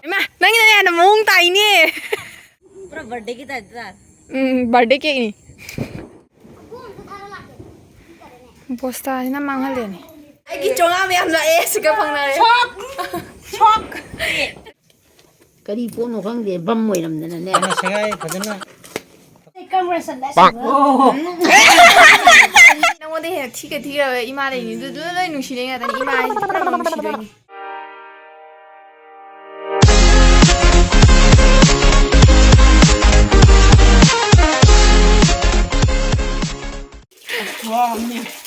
Ima, nangina yan mong tayo ni. Pura birthday kita ita. Birthday cake ni. Posta na manghal ni. Ay gichonga may amla siga phangna re. Shock. Kari po no khang de bam moi lam na ne. Ana sagai fajana. Camera san da. Nang mo de he thiga ima le ni du le nu shi le nga da ima ai pura nu shi le ni.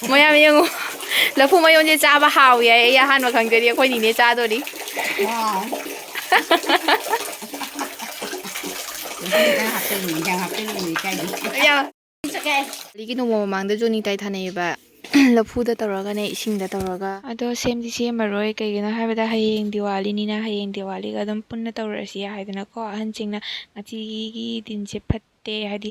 Maya miyo la phu mayon je cha ba hao ye ya han ma khang de khoi ni ne cha do li. Wow. Ya. Ligi no mo mang de joni tai thane ba la phu da tawraga ne ising da tawraga ado sem di sem maroi kai gina ha da hayeng Diwali ni na hayeng Diwali ga dum punna tawrasi ha da na ko han ching na ngati gi din je phatte hadi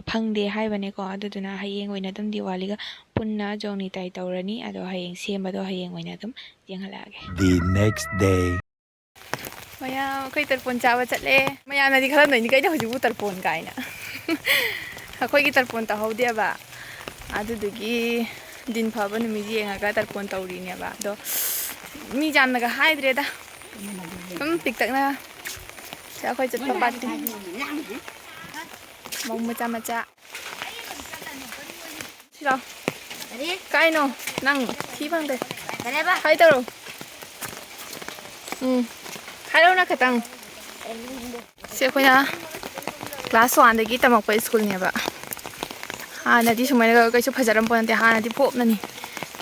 phangde hai bane ko adu duna hayeng oina dum Diwali ga punna joni tai tawrani ado hayeng sem ba do hayeng oina dum jenghala ge. The next day. Maya kai tarpon chawa chatle maya na di khala noi ni kai da hoji bu tarpon kai na. Khoi gi tarpon ta haude ba adu dugi din phaba numi ji nga tarpon tawri ne ba do mi jam na ga haidre da pik tak na sa khoi chat pa pat mong macha silo kai no nang thi bang de Lairaba. hai taro hello na katang se khoi na class 1 da gi tamak pa school ne ba ha na di sumai ga kai chu phajaram pon te ha na di pop na ni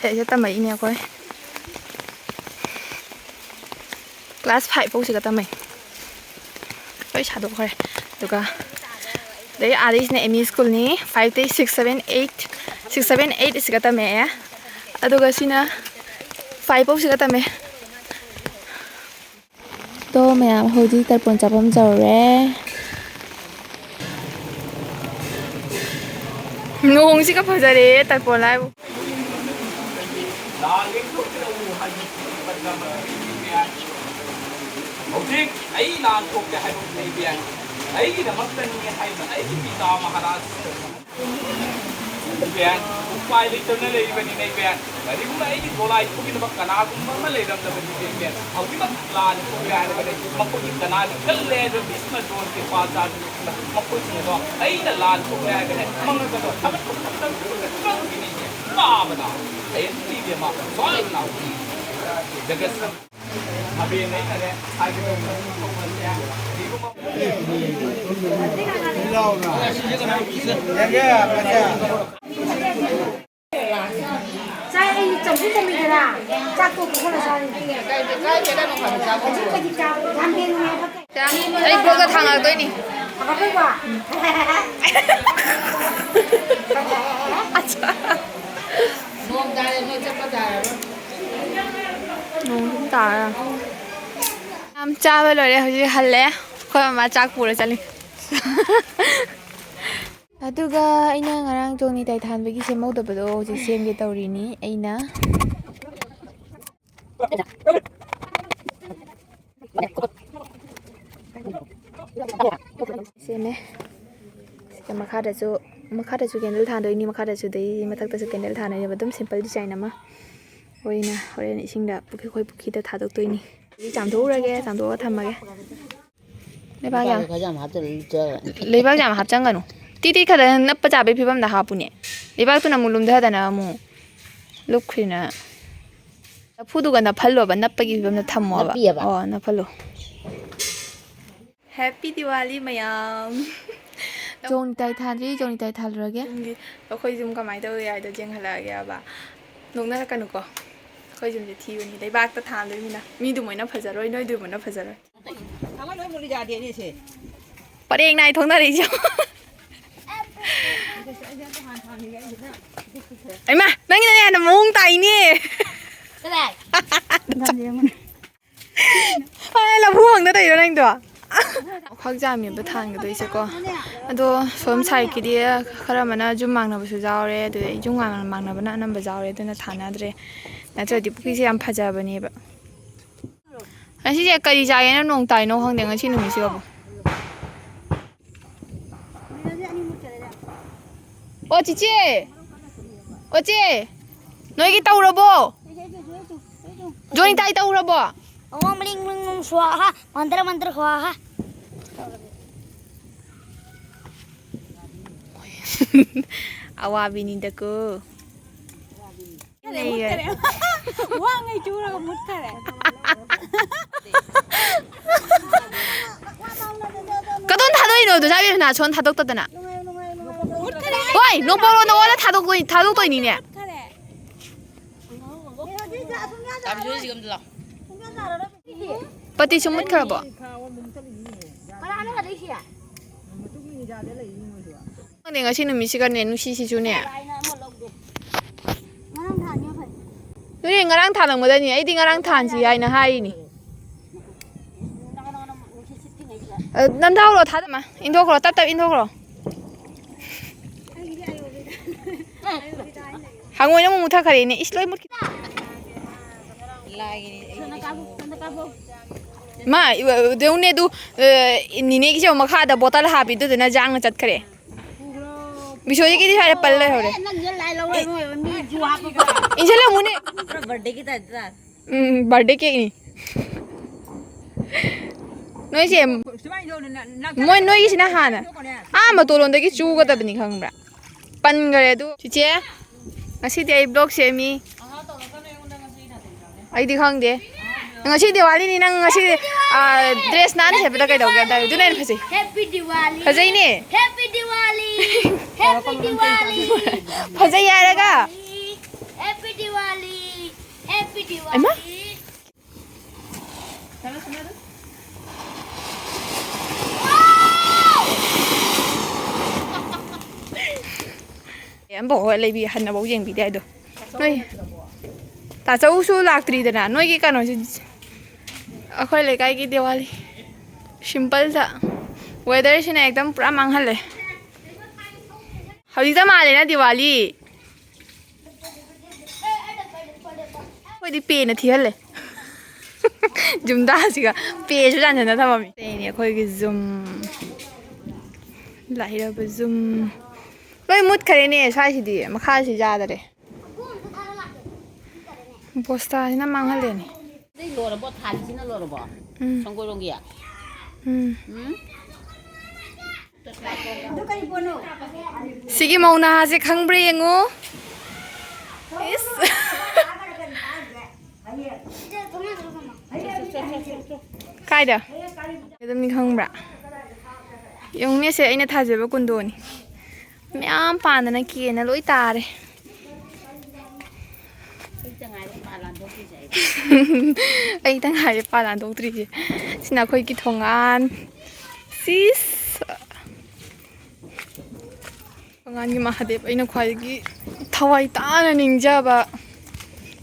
he je tamai ne koi class 5 pau se ga tamai koi cha do khore duga dei adis ne emi school ni 5 day 6 7 8 6 7 8 se ga tamai aduga sina 5 pau se ga tamai to mayam hodi tarpon chapam jawre nung si ka phajare tarpon lai Hojik ai lan tok ke hai nei bian ai gi da maktan ni hai ba ai gi pita maharaj bian upai le tone le bani nei bian bari kuma ai gi golai ku gi na kana ku ma le ram da bani nei bian au gi mak lan ku ga ne bani makko gi kana ni kal le do bisma don ke pa ta makko ni do ai da lan ku ga ne mang ga do am ku ta ku gi ni ba ba da ai ni bi ma so na jagas Abi nahi kare, aage to komanya. Diko ma. Laura. Ya baca. Sai ai chồng cũng mình ra. Cha cô cũng là sao? cái đó nó phải cha Cái gì cha? Làm bên nghe bắt. cha ai cô cái thằng ở tôi nè Apa cái quả? acha Mom đài nó chắc có đài. nung ta am cha ba lore hoji halle khoi ma chak pura chali aduga aina ngarang joni tai than bagi semau da bado hoji sem ge tawri ni aina seme sika makha da su candle than doi ni makha da su dei mathak da su candle than ni badum simple design ama oina horen ising da pukhi khoi pukhi da thadok toi ni cham tho ra ge cham tho tham ge leibak jam Cái hấp cho chơi. leibak jam hap chang ganu ti ti khada nap pa ja be phibam da ha pu ne leibak tu na mulum da na mu luk khina phu du ga na phallo ba nap pa gi phibam da thammo ba oh na phallo happy Diwali mayam joni tai than ra ge khoi jum ka mai da ya da jeng hala ge ba nong na kanu ko khoi jum je thi ni leibak ta than doi na mi du moi na phajaroi noi du moi na phajaroi Thằng nó mua đi ra đi đi xe. pareng nai thong na ri jo ai ma nang ni na mong tai ni Cái này. ai la buang da dai ro nang do khak ja mi ba thang ga doi se ko ado som sai ki dia khara mana jum mang na bu su jaw re de jung mang na ba na nam ba jaw re de na thana dre ꯅꯠꯇ꯭ꯔꯗꯤ ꯄꯨꯈ꯭ꯔꯤꯁꯦ ꯌꯥꯝ ꯐꯖꯕꯅꯦꯕ ꯉꯁꯤꯁꯦ ꯀꯔꯤ ꯆꯥꯒꯦꯅ ꯅꯣꯡ ꯇꯥꯏꯅꯣ ꯈꯪꯗꯦ ꯉꯁꯤ ꯅꯨꯃꯤꯠꯁꯤꯕꯨ ꯑꯣ ꯆꯤꯆꯦ ꯑꯣ ꯆꯦ ꯅꯣꯏꯒꯤ ꯇꯧꯔꯕꯣ ꯖꯣꯏꯟ ꯇꯥꯏ ꯇꯧꯔꯕꯣ Om ling ling swaha, mantra mantra swaha. ꯑꯋꯥꯕꯤꯅꯤꯗꯀꯣ Wah ngai chura ka mut kare. 그돈 타도이노 도 자비 나 전 타독더드나 와이 노보로 노라 타독도이니네 빠티 좀 못카라보 내가 신은 미시간에 누시시 주네 누리 nga랑 타는 거다니 아이디 nga랑 탄지 아이나 하이니 남자로 타더마 인도그로 따따 인도그로 항원이 너무 못하카리네 이슬로이 못 마 대운에도 니네 기저 마카다 보탈 하비도 되나 장을 잣카레 비쇼이 기디 하래 빨래 하래 인샬라 무네 Birthday kita dah. Birthday cake नि नोइसे मोय नोइगिसिना हाना आमा तोलोंदगी चुगदबनि खंब्रा पनगरे दु चिचे ngasidi ai vlog semi aidi khangde ngasi diwali ni nang ngasi dress nan sebda kai dog da du nen phasi Happy Diwali. phajai ni Happy Diwali. Happy Diwali. phajai yaraga Happy Diwali. Happy Diwali. Emma? em bỏ lại vì hẳn là bố riêng bị đây được noi ta cháu su lạc trì đó noi cái cái nói khơi lại cái Diwali simple था weather से ना एकदम पूरा मांगल है अभी तो माले ना Diwali कोई दी पे न थी हले जुमदा सिगा पे जो जान ना था मम्मी तेरे कोई की जुम लाइराबा जुम कोई मुद करे ने साइसी दी मखा से ज्यादा रे पोस्टा ना मांगले ने Loro bo thali sina loro bo. Songko longi ya. Sige mauna si khangbre yengo is kaida edam ni khangbra yung ne se aina thajeba kundo ni myam pandana ki na loi tare ai tang hai palan doctri ji sina khoi ki thongan sis ngani Mahadev aina khwai thawai tana ningjaba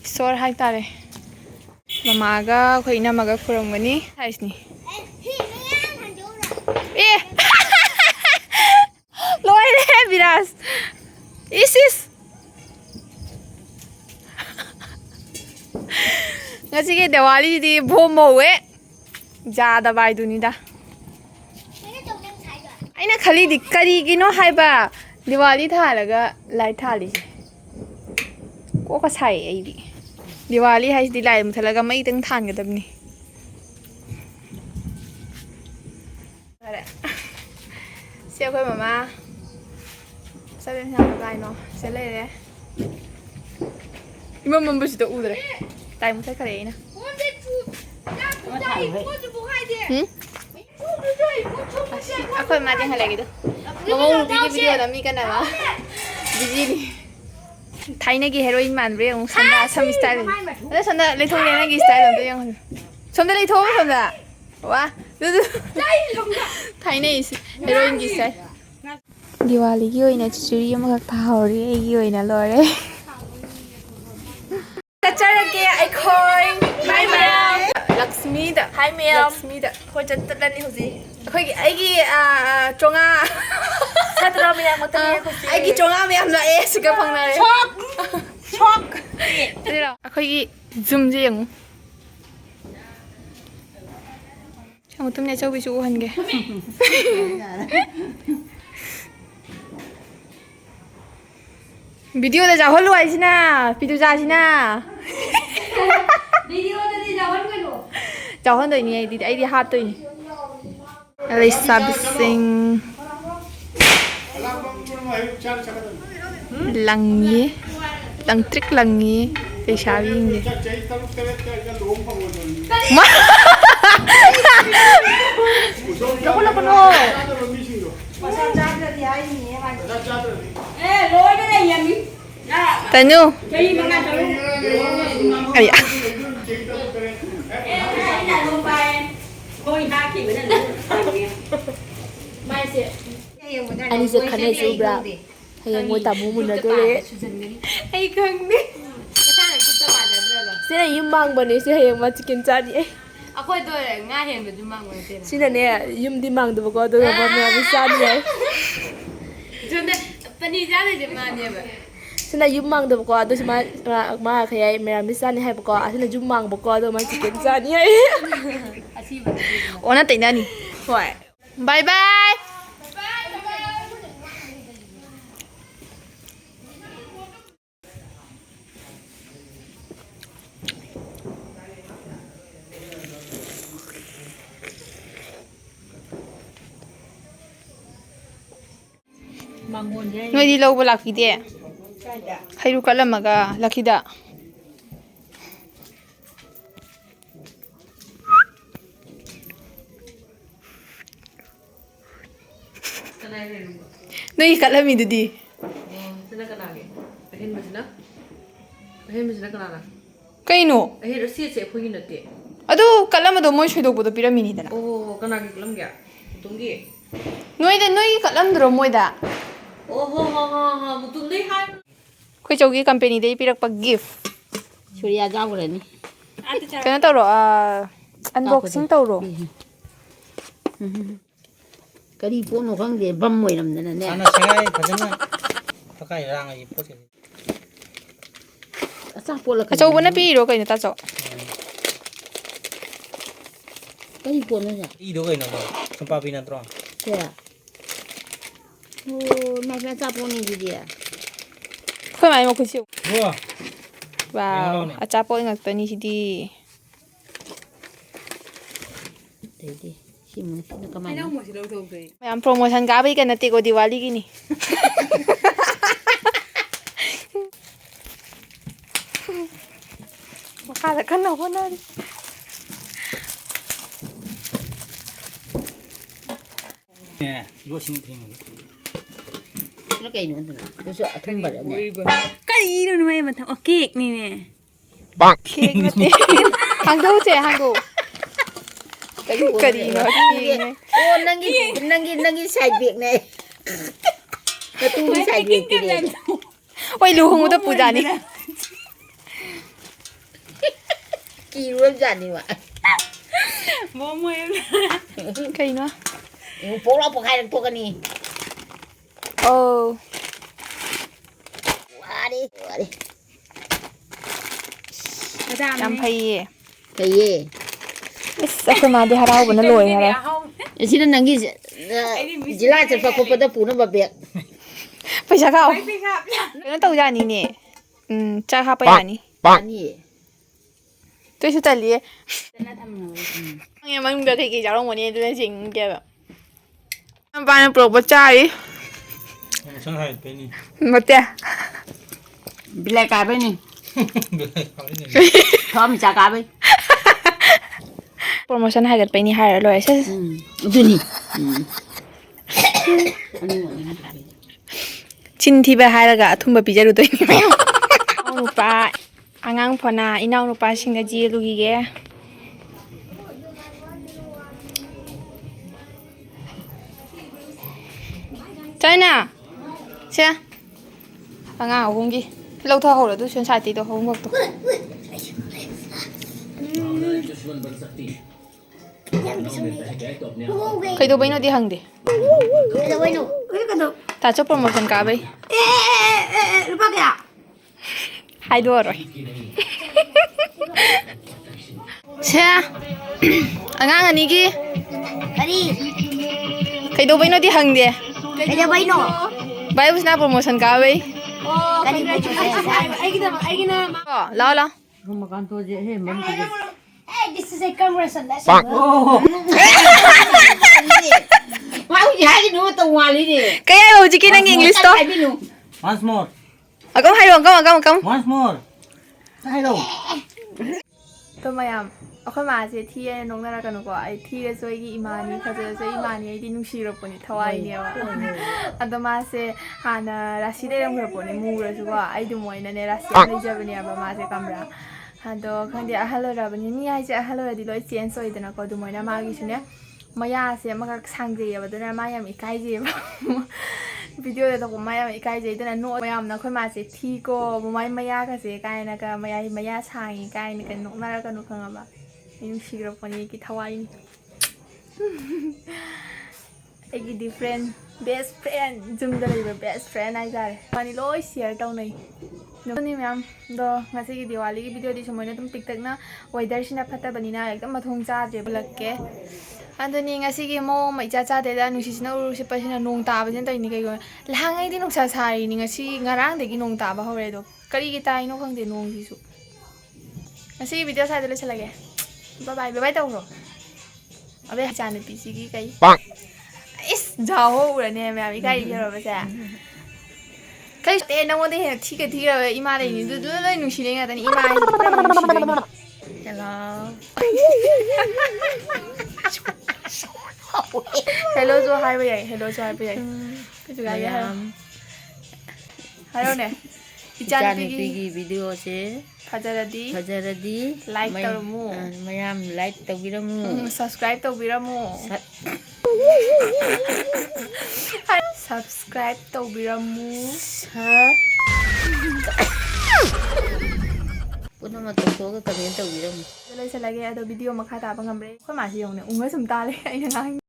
isor hai tare mamaga khoi ina maga khuramgani haisni eh loire viras isis ngasi ke Diwali di bhomo we jada bai dunida aina khali di kari gino haiba Diwali thalaga light thali ko ka sai ai di Diwali hai di light muthalaga mai tang than ga dabni are se khoi mama sa ben sa gai no se le le imam mambu si to udre tai muthai kare ina akoy ma ding halagi do mama di ke video da mi kana ma biji ni thaina gi heroine man bre ong sanda sam style ale sanda le thong le na gi style do yang somda le thong somda wa du thaina is heroine gi style Diwali gi oina churi ma ka thawri ai gi oina lore Kacharake eikhoigi hi ma'am Lakshmi da hi ma'am Lakshmi da khoi chattalani hoji khoi gi ai gi chonga satra ma'am mata ai gi chonga ma'am la e siga phangna re chok ꯑꯗꯨꯔꯣ ꯑꯩꯈꯣꯏꯒꯤ ꯖꯨꯝꯁꯦ ꯌꯦꯡꯉꯨ ꯁꯪꯒꯨꯇꯨꯝꯅꯦ ꯑꯆꯧꯕꯤꯁꯨ ꯎꯍꯟꯒꯦ ꯚꯤꯗꯤꯑꯣꯗ ꯆꯥꯎꯍꯜꯂꯨ ꯍꯥꯏꯁꯤꯅ ꯄꯤꯇꯨꯆꯥꯁꯤꯅ ꯆꯥꯎꯍꯟꯗꯣꯏꯅꯤ ꯑꯩꯗꯤ ꯍꯥꯠꯇꯣꯏꯅꯤ ꯂꯩꯁꯥꯕꯤꯁꯤꯡ ꯂꯪꯉꯤ ꯂꯪꯇ꯭ꯔꯤꯛ ꯂꯪꯉꯤ ꯂꯩꯁꯥꯕꯤꯁꯤꯡꯁꯦ Tanu. Ay. ꯑꯅꯤꯁꯦ ꯈꯟꯅꯩꯁꯦ ꯎꯕ꯭ꯔꯥ ꯍꯌꯦꯡ ꯃꯣꯏ ꯇꯥꯃꯨ ꯃꯨꯟꯅꯗꯣꯔꯦ ꯑꯩ ꯈꯪꯗꯦ ꯁꯤꯅ ꯌꯨꯝ ꯃꯥꯡꯕꯅꯦ ꯁꯤ ꯍꯌꯦꯡ ꯃꯥ ꯆꯤꯛꯀꯟ ꯆꯥꯅꯤ ꯑꯩꯈꯣꯏꯗꯣ ꯉꯥ ꯍꯦꯟꯕꯁꯨ ꯃꯥꯡꯕ ꯅꯠꯇꯦꯅ ꯁꯤꯅꯅꯦ ꯌꯨꯝꯗꯤ ꯃꯥꯡꯗꯕꯀꯣ ꯑꯗꯨꯒ ꯃꯌꯥꯝꯗꯤ ꯆꯥꯅꯤ ꯌꯥꯏ ꯖꯨꯟꯗ ꯄꯅꯤ ꯆꯥꯗꯣꯏꯁꯦ ꯃꯥꯅꯦꯕ ꯁꯤꯅ ꯌꯨꯝ ꯃꯥꯡꯗꯕꯀꯣ ꯑꯗꯨꯁꯨ ꯃꯥ ꯈꯌꯥꯏ ꯃꯌꯥꯝꯗꯤ ꯆꯥꯅꯤ ꯍꯥꯏꯕꯀꯣ ꯑꯁꯤꯅ ꯌꯨꯝ ꯃꯥꯡꯕꯀꯣ ꯑꯗꯣ ꯃꯥ ꯆꯤꯛꯀꯟ ꯆꯥꯅꯤ ꯌꯥꯏ ꯑꯣꯟꯅ ꯇꯩꯅꯅꯤ ꯍꯣꯏ ꯕꯥꯏ ꯕꯥꯏ ꯅꯣꯏꯗꯤ ꯂꯧꯕ ꯂꯥꯛꯄꯤꯗꯦ ꯍꯩꯔꯨ ꯀꯠꯂꯝꯃꯒ ꯂꯛꯈꯤꯗ ꯅꯣꯏꯒꯤ ꯀꯠꯂꯝꯃꯤꯗꯨꯗꯤ ꯁꯤꯅ ꯀꯅꯥꯒꯤ ꯑꯍꯦꯟꯕꯁꯤꯅ ꯀꯅꯥꯅ ꯀꯩꯅꯣ ꯑꯍꯦꯟꯕ ꯁꯦꯠꯁꯦ ꯑꯩꯈꯣꯏꯒꯤ ꯅꯠꯇꯦ ꯑꯗꯨ ꯀꯠꯂꯝꯕꯗꯣ ꯃꯣꯏ ꯁꯣꯏꯗꯣꯛꯄꯗꯣ ꯄꯤꯔꯝꯃꯤꯅꯤꯗꯅ ꯑꯣ ꯀꯅꯥꯒꯤ ꯀꯠꯂꯝꯒꯦ ꯃꯇꯨꯡꯒꯤ ꯅꯣꯏꯒꯤ ꯀꯠꯂꯝꯗ꯭ꯔꯣ ꯃꯣꯏꯗ ꯑꯣ ꯍꯣ ꯃꯇꯨꯡꯗꯩ ꯍꯥꯏ ꯑꯩꯈꯣꯏ ꯆꯧꯒꯤ ꯀꯝꯄꯦꯅꯤꯗꯒꯤ ꯄꯤꯔꯛꯄ ꯒꯤꯐ ꯁꯨꯔꯤꯌꯥ ꯌꯥꯎꯈ꯭ꯔꯅꯤ ꯀꯩꯅꯣ ꯇꯧꯔꯣ ꯑꯟꯕꯣꯛꯁꯤꯡ ꯇꯧꯔꯣ ꯀꯔꯤ ꯄꯣꯠꯅꯣ ꯈꯪꯗꯦ ꯕꯝ ꯑꯣꯏꯔꯝꯗꯅꯅꯦ ꯍꯥꯟꯅ ꯁꯦꯒꯥꯏ ꯐꯖꯅ ꯐꯀꯥꯏ ꯔꯥꯡꯉꯒꯤ ꯄꯣꯠꯁꯦ ꯑꯆꯥꯄꯣꯠꯂ ꯑꯆꯧꯕꯅ ꯄꯤꯔꯤꯔꯣ ꯀꯩꯅꯣ ꯇꯥꯆꯧ ꯀꯔꯤ ꯄꯣꯠꯅꯣꯁꯦ ꯏꯗꯣ ꯀꯩꯅꯣꯅꯦ ꯁꯨꯝꯄꯥꯄꯤ ꯅꯠꯇ꯭ꯔꯣ ꯁꯦ ꯑꯣ ꯃꯥꯏ ꯑꯆꯥꯄꯣꯠꯅꯤ ꯑꯗꯨꯗꯤ ꯑꯩꯈꯣꯏ ꯃꯥꯏ ꯃꯈꯨꯠꯁꯤ ꯕꯣ ꯋꯥꯎ ꯑꯆꯥꯄꯣꯠ ꯉꯥꯛꯇꯅꯤ ꯁꯤꯗꯤ ꯑꯗꯩꯗꯤ ꯁꯤꯅ ꯀꯃꯥꯏꯅ ꯃꯌꯥꯝ ꯄ꯭ꯔꯣꯃꯣꯁꯟ ꯀꯥꯕꯩꯒ ꯅꯠꯇꯦꯀꯣ ꯗꯤꯋꯥꯂꯤꯒꯤꯅꯤ ꯃꯈꯥꯗ ꯀꯟꯅ ꯍꯣꯠꯅꯔꯤ ꯌꯣꯠꯁꯤꯡ ꯊꯦꯡꯉꯤ ꯁꯤꯅ ꯀꯩꯅꯣ ꯑꯗꯨꯅ ꯑꯗꯨꯁꯨ ꯑꯊꯨꯝꯕꯔꯅꯦ ꯀꯔꯤꯅꯣ ꯅꯣꯏ ꯃꯊꯪ ꯑꯣ ꯀꯦꯛꯅꯤꯅꯦ ꯀꯦꯛ ꯅꯠꯇꯦ ꯍꯥꯡꯗꯣꯛꯎꯁꯦ ꯍꯥꯡꯗꯣꯛꯎ ꯀꯔꯤꯅꯣ ꯀꯦꯛꯅꯦ ꯑꯣ ꯅꯪꯒꯤ ꯁꯥꯏꯠ ꯕꯦꯛꯅꯦ ꯅꯇꯨꯒꯤ ꯁꯥꯏꯠ ꯕꯦꯛꯇꯨꯅꯦ ꯍꯣꯏ ꯂꯨꯍꯣꯡꯕꯗ ꯄꯨꯖꯥꯅꯤ ꯀꯤꯔꯨꯔꯖꯥꯠꯅꯤ ꯃꯥ ꯀꯩꯅꯣ ꯄꯣꯛꯂꯥꯎ ꯄꯣꯛꯈꯥꯏꯔꯛꯊꯣꯛꯀꯅꯤ ꯑꯧ ꯋꯥꯔꯦ ꯌꯥꯝ ꯐꯩꯌꯦ ꯐꯩꯌꯦ ꯑꯁ ꯑꯩꯈꯣꯏ ꯃꯥꯗꯤ ꯍꯔꯥꯎꯕꯅ ꯂꯣꯏꯔꯦ ꯁꯤꯅ ꯅꯪꯒꯤ ꯖꯤꯜꯂꯥ ꯆꯠꯄ ꯈꯣꯠꯄꯗ ꯄꯨꯅꯕ ꯕꯦꯛ ꯄꯩꯁꯥ ꯈꯥꯎ ꯀꯩꯅꯣ ꯇꯧ ꯌꯥꯅꯤꯅꯦ ꯆꯥꯛ ꯍꯥꯞꯄ ꯌꯥꯅꯤ ꯄꯥꯅꯤꯌꯦ ꯇꯨꯏꯁꯨ ꯇꯜꯂꯤꯌꯦ ꯃꯅꯨꯡꯗ ꯀꯩꯀꯩ ꯌꯥꯎꯔꯝꯒꯅꯤ ꯑꯗꯨꯅ ꯆꯤꯡꯗꯦꯕ ꯃꯄꯥꯅ ꯄꯨꯔꯛꯄ ꯆꯥꯔꯤ ꯁꯪ ꯍꯥꯏꯔꯛꯄꯩꯅꯤ ꯅꯠꯇꯦ ꯕꯤꯂꯥꯏ ꯀꯥꯕꯩꯅꯤ ꯊꯋꯥꯟꯃꯤꯆꯥꯛ ꯀꯥꯕꯩ ꯄ꯭ꯔꯣꯃꯣꯁꯟ ꯍꯥꯏꯒꯠꯄꯩꯅꯤ ꯍꯥꯏꯔ ꯂꯣꯏꯔꯦ ꯁꯦ ꯑꯗꯨꯅꯤ ꯆꯤꯟ ꯊꯤꯕ ꯍꯥꯏꯔꯒ ꯑꯊꯨꯝꯕ ꯄꯤꯖꯔꯨꯗꯣꯏꯅꯤ ꯃꯌꯥꯝ ꯏꯅꯥꯎꯅꯨꯄꯥ ꯑꯉꯥꯡ ꯐꯣꯅꯥ ꯏꯅꯥꯎꯅꯨꯄꯥꯁꯤꯡꯒ ꯆꯦꯜꯂꯨꯈꯤꯒꯦ ꯆꯥꯏꯅꯥ ꯁꯦ ꯑꯉꯥꯡ ꯑꯍꯨꯝꯒꯤ ꯂꯧꯊꯣꯛꯍꯧꯔꯣ ꯑꯗꯨ ꯁꯣꯟ ꯁꯥꯏꯇꯤꯗꯣ ꯑꯍꯨꯝꯈꯛꯇꯣ ꯀꯩꯗꯧꯕꯩꯅꯣꯗꯤ ꯍꯪꯗꯦ ꯇꯥꯆꯧ ꯄ꯭ꯔꯣꯃꯣꯁꯟ ꯀꯥꯕꯩ ꯂꯨꯄꯥ ꯀꯌꯥ ꯍꯥꯏꯗꯣꯛꯑꯔꯣꯏ ꯁꯦ ꯑꯉꯥꯡ ꯑꯅꯤꯒꯤ ꯀꯔꯤ ꯀꯩꯗꯧꯕꯩꯅꯣꯗꯤ ꯍꯪꯗꯦ ꯀꯩꯗꯧꯕꯩꯅꯣ ꯚꯥꯏ ꯎꯁꯅꯥ ꯄ꯭ꯔꯣꯃꯣꯁꯟ ꯀꯥꯕꯩ ꯑꯣ ꯀꯔꯤ ꯑꯩꯒꯤꯅ ꯂꯥꯛꯑꯣ ꯂꯥꯛꯑꯣ this is a conversation lesson ꯋꯥ ꯍꯧꯖꯤꯛ ꯍꯥꯏꯒꯤꯅꯨ ꯇꯧ ꯋꯥꯠꯂꯤꯅꯦ ꯀꯩ ꯍꯥꯏꯕ ꯍꯧꯖꯤꯛꯀꯤ ꯅꯪꯒꯤ ꯏꯪꯂꯤꯁꯇꯣ ꯍꯥꯏꯕꯤꯅꯨ Once more. ꯑꯀꯝ ꯍꯥꯏꯔꯣ ꯑꯀꯝ Once more. Hello. ꯇꯣ ꯃꯌꯥꯝ ꯑꯩꯈꯣꯏ ꯃꯥꯁꯦ ꯊꯤꯌꯦꯅ ꯅꯣꯛꯅꯔꯛꯀꯅꯨꯀꯣ ꯑꯩ ꯊꯤꯔꯁꯨ ꯑꯩꯒꯤ ꯏꯃꯥꯅꯤ ꯐꯖꯔꯁꯨ ꯑꯩ ꯏꯃꯥꯅꯤ ꯑꯩꯗꯤ ꯅꯨꯡꯁꯤꯔꯛꯄꯅꯤ ꯊꯋꯥꯏꯅꯦꯕ ꯑꯗꯣ ꯃꯥꯁꯦ ꯍꯥꯟꯅ ꯔꯥꯁꯤ ꯂꯩꯔꯝꯈ꯭ꯔꯄꯣꯠꯅꯤ ꯃꯨꯔꯁꯨꯀꯣ ꯑꯩꯗꯨ ꯃꯣꯏꯅꯅꯦ ꯔꯥꯁꯤ ꯌꯥꯝ ꯂꯩꯖꯕꯅꯦꯕ ꯃꯥꯁꯦ ꯈꯪꯕ꯭ꯔꯥ ꯑꯗꯣ ꯈꯪꯗꯦ ꯑꯍꯜ ꯑꯣꯏꯔꯕꯅꯤ ꯃꯤ ꯍꯥꯏꯁꯦ ꯑꯍꯜ ꯑꯣꯏꯔꯗꯤ ꯂꯣꯏ ꯆꯦꯟꯖ ꯑꯣꯏꯗꯅꯀꯣ ꯑꯗꯨꯃꯥꯏꯅ ꯃꯥꯒꯤꯁꯨꯅꯦ ꯃꯌꯥꯁꯦ ꯑꯃꯈꯛ ꯁꯥꯡꯖꯩꯑꯕ ꯑꯗꯨꯅ ꯃꯥ ꯌꯥꯝ ꯏꯀꯥꯏꯖꯩꯑꯕ ꯚꯤꯗꯤꯑꯣꯗ ꯇꯧꯕ ꯃꯥ ꯌꯥꯝ ꯏꯀꯥꯏꯖꯩ ꯑꯗꯨꯅ ꯅꯣꯛ ꯃꯌꯥꯝꯅ ꯑꯩꯈꯣꯏ ꯃꯥꯁꯦ ꯊꯤꯀꯣ ꯃꯃꯥꯏ ꯃꯌꯥꯒꯁꯦ ꯀꯥꯏꯅꯒ ꯃꯌꯥ ꯁꯥꯡꯉꯤ ꯀꯥꯏꯅꯒ ꯅꯣꯛꯅꯔꯛꯀꯅꯨ ꯈꯪꯉꯕ ꯑꯩ ꯅꯨꯡꯁꯤꯈ꯭ꯔꯄꯣꯅꯤ ꯑꯩꯒꯤ ꯊꯋꯥꯏꯅꯤ ꯑꯩꯒꯤꯗꯤ ꯐ꯭ꯔꯦꯟ ꯕꯦꯁ ꯐ꯭ꯔꯦꯟ ꯌꯨꯝꯗ ꯂꯩꯕ ꯕꯦꯁ ꯐ꯭ꯔꯦꯟ ꯍꯥꯏꯇꯥꯔꯦ ꯃꯥꯅꯤ ꯂꯣꯏ ꯁꯤꯌꯔ ꯇꯧꯅꯩ ꯅꯨꯄꯅꯤ ꯃꯌꯥꯝ ꯑꯗꯣ ꯉꯁꯤꯒꯤ ꯗꯤꯋꯥꯂꯤꯒꯤ ꯚꯤꯗꯤꯑꯣꯗꯤ ꯁꯨꯃꯥꯏꯅ ꯑꯗꯨꯝ ꯇꯤꯛꯇꯛꯅ ꯋꯦꯗꯔꯁꯤꯅ ꯐꯠꯇꯕꯅꯤꯅ ꯍꯦꯛꯇ ꯃꯊꯣꯡ ꯆꯥꯗ꯭ꯔꯦ ꯕꯨꯜꯂꯛꯀꯦ ꯑꯗꯨꯅꯤ ꯉꯁꯤꯒꯤ ꯃꯑꯣꯡ ꯑꯃ ꯏꯆꯥ ꯆꯥꯗꯦꯗ ꯅꯨꯡꯁꯤꯠꯁꯤꯅ ꯎꯔꯨ ꯁꯤꯠꯄꯁꯤꯅ ꯅꯣꯡ ꯇꯥꯕꯁꯤꯅ ꯇꯧꯔꯤꯅꯤ ꯀꯩꯒꯤꯅꯣ ꯂꯍꯥꯡꯉꯩꯗꯤ ꯅꯨꯡꯁꯥ ꯁꯥꯔꯤꯅꯤ ꯉꯁꯤ ꯉꯔꯥꯡꯗꯒꯤ ꯅꯣꯡ ꯇꯥꯕ ꯍꯧꯔꯦ ꯑꯗꯣ ꯀꯔꯤꯒꯤ ꯇꯥꯏꯅꯣ ꯈꯪꯗꯦ ꯅꯣꯡꯁꯤꯁꯨ ꯉꯁꯤꯒꯤ ꯚꯤꯗꯤꯑꯣ ꯁ꯭ꯋꯥꯏꯗ ꯂꯣꯏꯁꯤꯜꯂꯒꯦ ꯕꯥꯏ ꯕꯥꯏ ꯇꯧꯈ꯭ꯔꯣ ꯑꯕꯦ ꯏꯆꯥꯅꯨꯄꯤꯁꯤꯒꯤ ꯀꯩ ꯏꯁ ꯖꯥꯎ ꯎꯔꯅꯦ ꯃꯌꯥꯝ ꯏꯀꯥꯏꯔꯤꯖꯔꯕꯁꯦ ꯀꯩꯁꯨ ꯅꯪꯉꯣꯟꯗ ꯍꯦꯟꯅ ꯊꯤꯈ꯭ꯔꯕ ꯏꯃꯥ ꯂꯩꯅꯤ ꯑꯗꯨꯗ ꯂꯣꯏ ꯅꯨꯡꯁꯤꯔꯦ ꯉꯥꯛꯇꯅꯤ ꯏꯃꯥ ꯍꯥꯏꯁꯤꯗꯤ ꯄꯨꯝꯅꯃꯛ ꯅꯨꯡꯁꯤꯗꯣꯏꯅꯤ ꯍꯦꯜꯂꯣꯁꯨ ꯍꯥꯏꯕ ꯌꯥꯏ ꯍꯦꯜꯂꯣꯁꯨ ꯍꯥꯏꯕ ꯌꯥꯏ ꯀꯩꯁꯨ ꯀꯥꯏꯗꯦ ꯍꯥꯏꯔꯣ ꯍꯥꯏꯔꯣꯅꯦ ꯏꯆꯥꯅꯨꯄꯤꯒꯤ ꯚꯤꯗꯤꯑꯣꯁꯦ ꯐꯖꯔꯗꯤ ꯂꯥꯏꯛ ꯇꯧꯔꯝꯃꯨ ꯃꯌꯥꯝ ꯂꯥꯏꯛ ꯇꯧꯕꯤꯔꯝꯃꯨ ꯁꯕꯁꯀ꯭ꯔꯥꯏꯕ ꯇꯧꯕꯤꯔꯝꯃꯨ ꯁꯕꯁꯀ꯭ꯔꯥꯏꯕ ꯇꯧꯕꯤꯔꯝꯃꯨ ꯄꯨꯝꯅꯃꯛ ꯇꯧꯊꯣꯛꯑꯒ ꯀꯃꯦꯟ ꯇꯧꯕꯤꯔꯝꯃꯨ ꯂꯣꯏꯁꯤꯜꯂꯒꯦ ꯑꯗꯣ ꯚꯤꯗꯤꯑꯣ ꯃꯈꯥ ꯇꯥꯕ ꯉꯝꯕ꯭ꯔꯦ ꯑꯩꯈꯣꯏ ꯃꯥꯁꯤ ꯌꯦꯡꯉꯨꯅꯦ ꯎꯡꯉ ꯁꯨꯝ ꯇꯥꯂꯦ ꯑꯩꯅ ꯉꯥꯡ